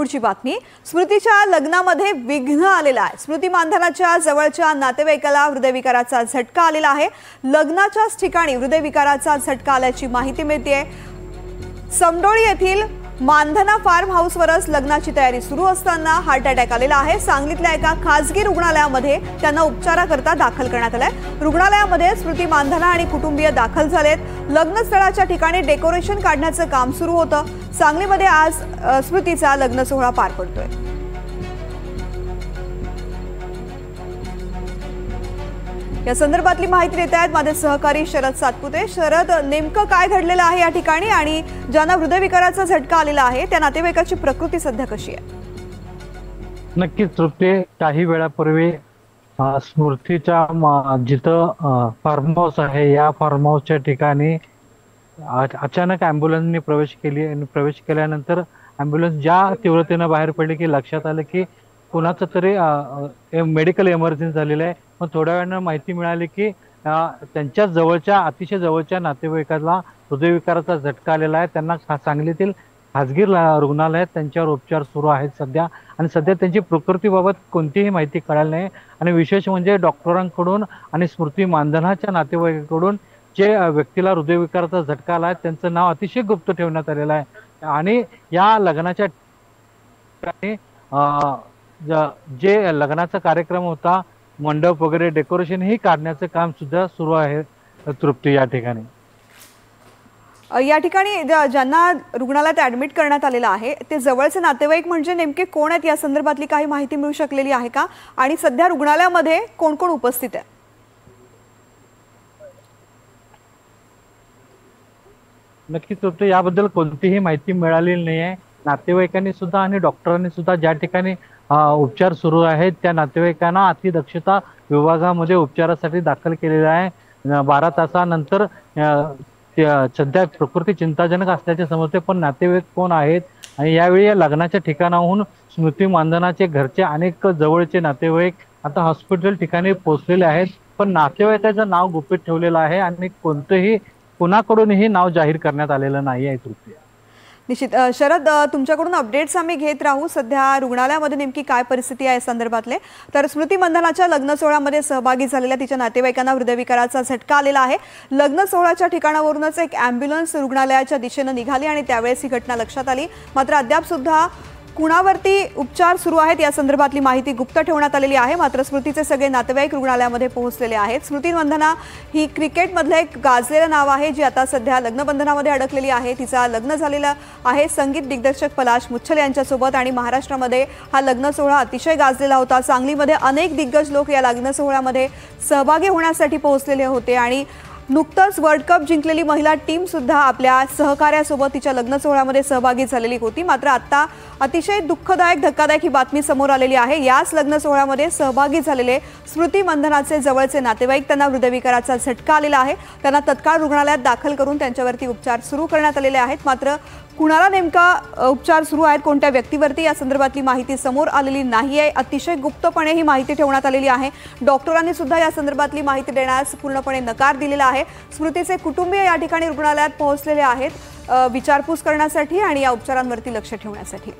पुढची बातमी, स्मृतीच्या लग्नामध्ये विघ्न आलेला आहे। स्मृती मानधनाच्या जवळच्या नातेवाईकाला हृदयविकाराचा झटका आलेला आहे। लग्नाच्याच ठिकाणी हृदयविकाराचा झटका आल्याची माहिती मिळते। समडोळी येथील मानधना फार्म हाऊसवरच लग्नाची तयारी सुरू असताना हार्ट अटॅक आलेला आहे। सांगलीतल्या एका खासगी रुग्णालयामध्ये त्यांना उपचाराकरता दाखल करण्यात आलंय। रुग्णालयामध्ये स्मृती मानधना आणि कुटुंबीय दाखल झालेत। लग्नस्थळाच्या ठिकाणी डेकोरेशन काढण्याचं काम सुरू होतं। सांगलीमध्ये आज स्मृतीचा लग्न सोहळा पार पडतोय। या संदर्भातली माहिती देत आहेत माझे सहकारी शरद सातपुते। शरद, नेमकं काय घडलेलं आहे या ठिकाणी आणि ज्यांना हृदयविकाराचा झटका आलेला आहे त्या नातेवाईकाची प्रकृती सध्या कशी आहे? नक्कीच तृप्ती, काही वेळापूर्वी स्मृतीच्या जिथं फार्म हाऊस आहे या फार्म हाऊसच्या ठिकाणी अचानक ॲम्ब्युलन्सने प्रवेश केली आणि प्रवेश केल्यानंतर ॲम्ब्युलन्स ज्या तीव्रतेनं बाहेर पडली की लक्षात आलं की कोणाचं तरी मेडिकल इमर्जन्सी झालेलं आहे। मग थोड्या वेळानं माहिती मिळाली की त्यांच्या जवळच्या अतिशय जवळच्या नातेवाईकाला हृदयविकाराचा झटका आलेला आहे। त्यांना सांगलीतील खासगी रुग्णालयात त्यांच्यावर उपचार सुरू आहेत सध्या, आणि सध्या त्यांची प्रकृतीबाबत कोणतीही माहिती कळाली नाही। आणि विशेष म्हणजे डॉक्टरांकडून आणि स्मृती मानधनाच्या नातेवाईकांकडून जे व्यक्तीला हृदयविकाराचा झटका आला आहे त्यांचं नाव अतिशय गुप्त ठेवण्यात आलेलं आहे। आणि या लग्नाच्या ठिकाणी जे लग्नाचा कार्यक्रम होता, मंडप वगैरे डेकोरेशन ही काढण्याचं काम सुद्धा सुरू आहे तृप्ती या ठिकाणी। या ठिकाणी ज्यांना रुग्णालयात ऍडमिट करण्यात आलेलं आहे ते जवळचे नातेवाईक म्हणजे नेमके कोण आहेत या संदर्भातली काही माहिती मिळू शकलेली आहे का? आणि सध्या रुग्णालयामध्ये कोण कोण उपस्थित आहे? नक्कीच तृप्ती, याबद्दल कोणतीही माहिती मिळालेली नाही आहे। नातेवाईकांनी सुद्धा आणि डॉक्टरांनी सुद्धा ज्या ठिकाणी उपचार सुरू आहेत त्या नातेवाईकांना अतिदक्षता विभागामध्ये उपचारासाठी दाखल केलेलं आहे। 12 तासानंतर सध्या प्रकृती चिंताजनक असल्याचे समजते, पण नातेवाईक कोण आहेत आणि यावेळी या लग्नाच्या ठिकाणाहून स्मृती मानधनाचे घरचे अनेक जवळचे नातेवाईक आता हॉस्पिटल ठिकाणी पोहोचलेले आहेत, पण नातेवाईकाचं नाव गुपित ठेवलेलं आहे आणि कोणाकडूनही नाव जाहीर करण्यात आलेलं नाही आहे तृप्ती। निश्चित शरद, तुमच्याकडून अपडेट्स आम्ही घेत राहू। सध्या रुग्णालयामध्ये नेमकी काय परिस्थिती आहे संदर्भातले तर स्मृती मानधनाच्या लग्न सोहळ्यामध्ये सहभागी झालेल्या तिच्या नातेवाईकांना हृदयविकाराचा झटका आलेला आहे। लग्न सोहळ्याच्या ठिकाणावरूनच एक ॲम्ब्युलन्स रुग्णालयाच्या दिशेने निघाली आणि त्यावेळेस ही घटना लक्षात आली। मात्र अद्याप सुद्धा कुणावरती उपचार सुरू आहेत या संदर्भातली माहिती गुप्त ठेवण्यात आलेली आहे। मात्र स्मृतीचे सगळे नातेवाईक रुग्णालयामध्ये पोहोचलेले आहेत। स्मृती मानधना ही क्रिकेटमधलं एक गाजलेलं नाव आहे जी आता सध्या लग्नबंधनामध्ये अडकलेली आहे। तिचा लग्न झालेलं आहे संगीत दिग्दर्शक पलाश मुच्छल यांच्यासोबत आणि महाराष्ट्रामध्ये हा लग्न सोहळा अतिशय गाजलेला होता। सांगलीमध्ये अनेक दिग्गज लोक या लग्न सोहळ्यामध्ये सहभागी होण्यासाठी पोहोचलेले होते आणि नुकतंच वर्ल्ड कप जिंकलेली महिला टीम सुद्धा आपल्या सहकार्यासोबत तिच्या लग्न सोहळ्यामध्ये सहभागी झालेली होती। मात्र आता अतिशय दुःखदायक धक्कादायक ही बातमी समोर आलेली आहे। याच लग्न सोहळ्यामध्ये सहभागी झालेले स्मृती मानधनाचे जवळचे नातेवाईक त्यांना हृदयविकाराचा झटका आलेला आहे। त्यांना तत्काळ रुग्णालयात दाखल करून त्यांच्यावरती उपचार सुरू करण्यात आलेले आहेत। मात्र कुणाला नेमका उपचार सुरू आहेत, कोणत्या व्यक्तीवरती या संदर्भातली माहिती समोर आलेली नाहीये। अतिशय गुप्तपणे ही माहिती ठेवण्यात आलेली आहे। डॉक्टरांनी सुद्धा या संदर्भातली माहिती देण्यास पूर्णपणे नकार दिलेला आहे। स्मृतीचे कुटुंबीय या ठिकाणी रुग्णालयात पोहोचलेले आहेत विचारपूस करण्यासाठी आणि या उपचारांवरती लक्ष ठेवण्यासाठी।